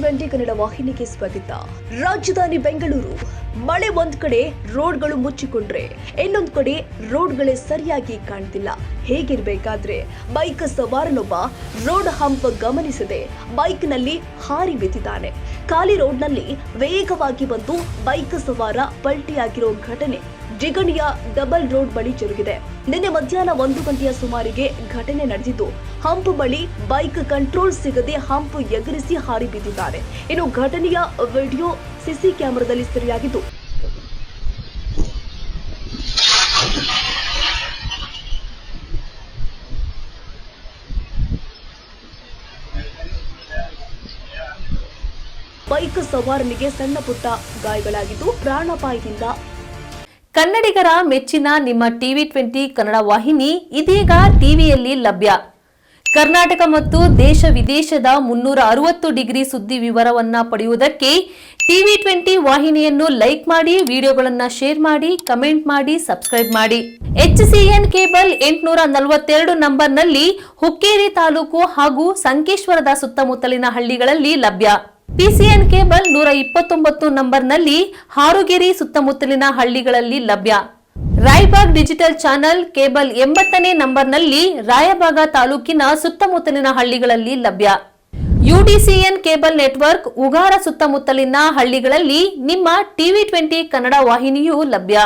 TV20 Kannada ವಾಹಿನಿಗೆ ಸ್ವಾಗತ. ರಾಜಧಾನಿ ಬೆಂಗಳೂರು ಮಳೆ ಒಂದ್ ಕಡೆ ರೋಡ್ಗಳು ಮುಚ್ಚಿಕೊಂಡ್ರೆ ಇನ್ನೊಂದ್ ಕಡೆ ರೋಡ್ಗಳೇ ಸರಿಯಾಗಿ ಕಾಣ್ತಿಲ್ಲ. ಹೇಗಿರ್ಬೇಕಾದ್ರೆ ಬೈಕ್ ಸವಾರನೊಬ್ಬ ರೋಡ್ ಹಂಪ್ ಗಮನಿಸದೆ ಬೈಕ್ನಲ್ಲಿ ಹಾರಿ ಬಿದ್ದಿದ್ದಾನೆ. ಖಾಲಿ ರೋಡ್ನಲ್ಲಿ ವೇಗವಾಗಿ ಬಂದು ಬೈಕ್ ಸವಾರ ಪಲ್ಟಿಯಾಗಿರೋ ಘಟನೆ ಜಿಗಣಿಯ ಡಬಲ್ ರೋಡ್ ಬಳಿ ಜರುಗಿದೆ. ನಿನ್ನೆ ಮಧ್ಯಾಹ್ನ 1 ಗಂಟೆಯ ಸುಮಾರಿಗೆ ಘಟನೆ ನಡೆದಿದ್ದು, ಹಂಪ್ ಬಳಿ ಬೈಕ್ ಕಂಟ್ರೋಲ್ ಸಿಗದೆ ಹಂಪ್ ಎಗರಿಸಿ ಹಾರಿ ಬಿದ್ದಿದ್ದಾರೆ. ಇನ್ನು ಘಟನೆಯ ವಿಡಿಯೋ ಸಿಸಿ ಕ್ಯಾಮೆರಾದಲ್ಲಿ ಸೆರೆಯಾಗಿದ್ದು, ಬೈಕ್ ಸವಾರನಿಗೆ ಸಣ್ಣ ಪುಟ್ಟ ಗಾಯಗಳಾಗಿದ್ದು ಪ್ರಾಣಾಪಾಯದಿಂದ. ಕನ್ನಡಿಗರ ಮೆಚ್ಚಿನ ನಿಮ್ಮ TV20 ಕನ್ನಡ ವಾಹಿನಿ ಇದೀಗ ಟಿವಿಯಲ್ಲಿ ಲಭ್ಯ. ಕರ್ನಾಟಕ ಮತ್ತು ದೇಶ ವಿದೇಶದ 360 ಡಿಗ್ರಿ ಸುದ್ದಿ ವಿವರವನ್ನ ಪಡೆಯುವುದಕ್ಕೆ TV20 ವಾಹಿನಿಯನ್ನು ಲೈಕ್ ಮಾಡಿ, ವಿಡಿಯೋಗಳನ್ನು ಶೇರ್ ಮಾಡಿ, ಕಮೆಂಟ್ ಮಾಡಿ, ಸಬ್ಸ್ಕ್ರೈಬ್ ಮಾಡಿ. HCN ಕೇಬಲ್ 842 ನಂಬರ್ನಲ್ಲಿ ಹುಕ್ಕೇರಿ ತಾಲೂಕು ಹಾಗೂ ಸಂಕೇಶ್ವರದ ಸುತ್ತಮುತ್ತಲಿನ ಹಳ್ಳಿಗಳಲ್ಲಿ ಲಭ್ಯ. PCN ಕೇಬಲ್ 129 ನಂಬರ್ನಲ್ಲಿ ಹಾರುಗೆರೆ ಸುತ್ತಮುತ್ತಲಿನ ಹಳ್ಳಿಗಳಲ್ಲಿ ಲಭ್ಯ. ರಾಯಬಾಗ್ ಡಿಜಿಟಲ್ ಚಾನೆಲ್ ಕೇಬಲ್ 80ನೇ ನಂಬರ್ನಲ್ಲಿ ರಾಯಬಾಗ ತಾಲೂಕಿನ ಸುತ್ತಮುತ್ತಲಿನ ಹಳ್ಳಿಗಳಲ್ಲಿ ಲಭ್ಯ. UDCN ಕೇಬಲ್ ನೆಟ್ವರ್ಕ್ ಉಗಾರ ಸುತ್ತಮುತ್ತಲಿನ ಹಳ್ಳಿಗಳಲ್ಲಿ ನಿಮ್ಮ TV20 ಕನ್ನಡ ವಾಹಿನಿಯೂ ಲಭ್ಯ.